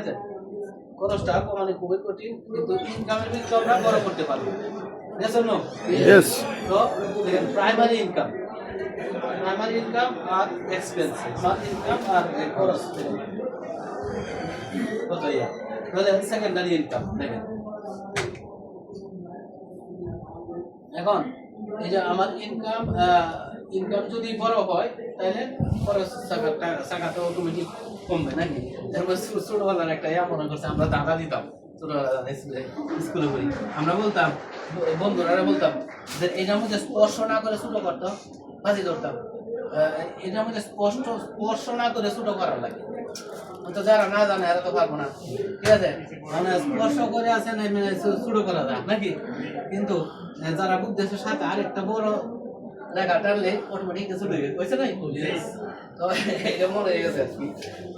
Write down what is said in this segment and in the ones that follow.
আছে খরচটা কমানো খুবই কঠিন, কিন্তু ইনকামের দিকটা আমরা বড় করতে পারবো। Yes or no? Yes. So, primary income R expenses, income আর খরচ কত ইয়া, তাহলে সেকেন্ডারি ইনকাম দেখেন। এখন এই যে আমার ইনকাম যদি বড় হয় তাহলে খরচ টাকাটা অটোমেটিক কমবে নাকি? তারপর ছোটবেলার একটা মনে করছে আমরা দাদা দিতাম ছোটবেলা স্কুলে পড়ি, আমরা বলতাম বন্ধুরা বলতাম যে এটার মধ্যে স্পর্শ না করে ছোট করতাম, বাজি ধরতাম, এটার মধ্যে স্পর্শ না করে ছোট করার লাগে। তো যারা না জানে এরা তো পারবো না, ঠিক আছে? মানে স্পর্শ করে আছে না মানে ছোট করা যায় নাকি? কিন্তু যারা বুদ্ধের সাথে আরেকটা বড় রেখা টানলে অটোমেটিক ছোট হয়ে গেছে নাই? তো এটা মনে হয়ে গেছে আর কি।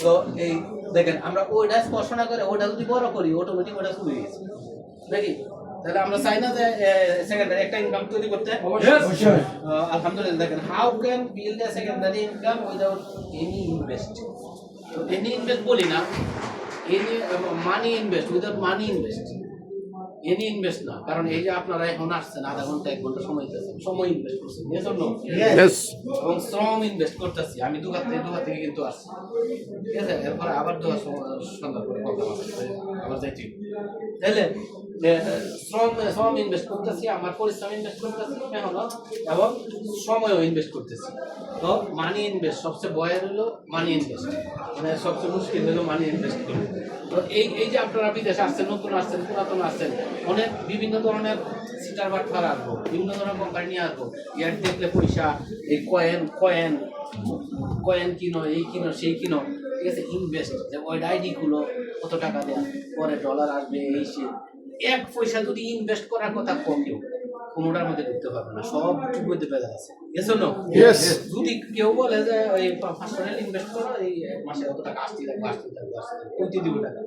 তো এই দেখেন আমরা ওইটা স্পর্শ না করে ওটা যদি বড় করি অটোমেটিক ওটা ছোট হয়ে গেছে নাকি? তাহলে আমরা চাই না যে সেকেন্ডারি একটা ইনকাম তৈরি করতে? আলহামদুলিল্লাহ। দেখেন how can build a secondary income without any invest. Any invest বলি না, এনি মানি ইনভেস্ট, উইদাউট মানি ইনভেস্ট, এনি ইনভেস্ট না। কারণ এই যে আপনারা এখন আসছেন আধা ঘন্টা 1 ঘন্টা সময় দিতেছেন, সময় ইনভেস্ট করছেন, yes or no? Yes. এবং শ্রম ইনভেস্ট করতেছি। আমি দুঘাত থেকে কিন্তু আসছি, ঠিক আছে? এরপরে আবার সন্ধ্যা করে কথা আবার যাইছি, তাহলে শ্রম ইনভেস্ট করতেছি, আমার পরিশ্রম ইনভেস্ট করতেছি, মেহনত এবং সময়ও ইনভেস্ট করতেছি। তো মানি ইনভেস্ট সবচেয়ে ভয়ের হলো মানি ইনভেস্ট, মানে সবচেয়ে মুশকিল হলো মানি ইনভেস্ট করে। তো এই যে আপনারা বিদেশে আসছেন, নতুন আসছেন, পুরাতন আসছেন, অনেক বিভিন্ন ধরনের সিটার বাটফার আসবো, বিভিন্ন ধরনের কোম্পানি নিয়ে আসবো, ইয়ার দেখলে পয়সা, এই কয়েন কিনো, এই কিনো, সেই কিনো, ঠিক আছে? ইনভেস্ট যে ওই আইডি খুলো, কত টাকা দেয়া, পরে ডলার আসবে, এই সে এক পয়সা যদি ইনভেস্ট করার কথা কেউ কোনোটার মধ্যে ঢুকতে পারবে না, সব মধ্যে বেজার আছে। Yes or no? Yes. যদি কেউ বলে যে ওই 500 ইনভেস্ট করো, এই এক মাসে কত টাকা আসতে থাকবে কইতে দিব টাকা,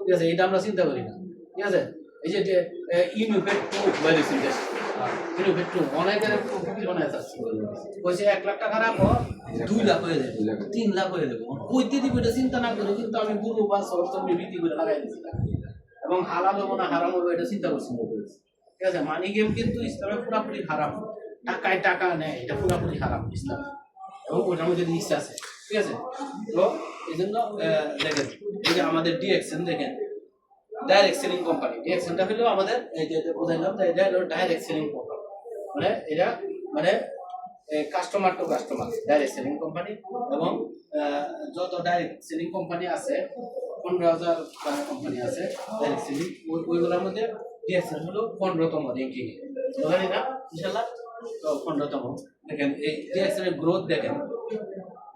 ঠিক আছে? এটা আমরা চিন্তা করি না, ঠিক আছে? এই যে ইউনিফেট টু ভাইরাস ইনভেস্ট, ইউনিফেট টু অনেকের প্রফিট বানায় যাচ্ছে, কইছে 1 লাখ টাকা রাখো 2 লাখ হয়ে যাবে, 3 লাখ হয়ে যাবে, কইতে দিব এটা চিন্তা না করে কিন্তু আমি গুরু বা সরস্বতী বিধি করে লাগাই দিছি, এবং হালাল হবো না হারাম হবো এটা চিন্তা করছি না, ঠিক আছে? মানি গেম কিন্তু ইসলামে পুরোপুরি হারাম, টাকায় টাকা নেয়, এটা পুরোপুরি হারাম ইসলাম, এবং ওটার মধ্যে রিস্ক আছে, ঠিক আছে? তো এই জন্য দেখেন এই যে আমাদের ডিএক্সএন দেখেন, ডাইরেক্ট সেলিং কোম্পানি। ডিএক্সএনটা হলো আমাদের এই যে বুঝাইলাম, এটা হলো ডাইরেক্ট সেলিং কোম্পানি, মানে এটা মানে customer to customer direct selling company. এবং যত ডাইরেক্ট সেলিং কোম্পানি আছে 15,000 প্লাস কোম্পানি আছে ডাইরেক্ট সেলিং, ওইগুলোর মধ্যে ডিএক্সএন হলো 15তম র্যাঙ্কিং এ, জানি না ইনশাআল্লাহ। তো 15তম দেখেন এই ডিএক্সএন এর গ্রোথ দেখেন,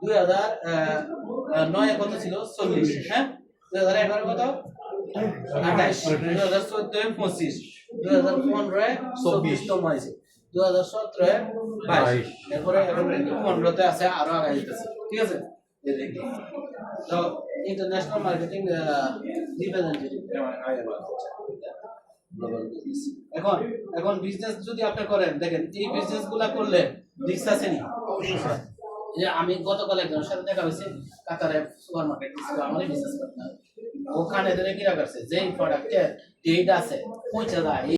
2009 কত ছিল? 40, হ্যাঁ? 2011 কত? 28, 2014 25, 2015 24তম হয়েছে, 2017 22, এরপরে এখন 15তে আছে, আরো আগে যেতেছে, ঠিক আছে? এই দেখি তো ইন্টারন্যাশনাল মার্কেটিং রিপ্রেজেন্টেটিভ এখন বিজনেস যদি আপনি করেন, দেখেন এই বিজনেস গুলা করলে রিস্ক আছে নি? যে আমি গতকাল একজনের সাথে দেখা হয়েছে, কাতারে সুপার মার্কেট ছিল, আমারই বিজনেস পার্টনার, ওখানে ধরে কিরা করছে যে প্রোডাক্টের ডেট আছে পৌঁছে যায়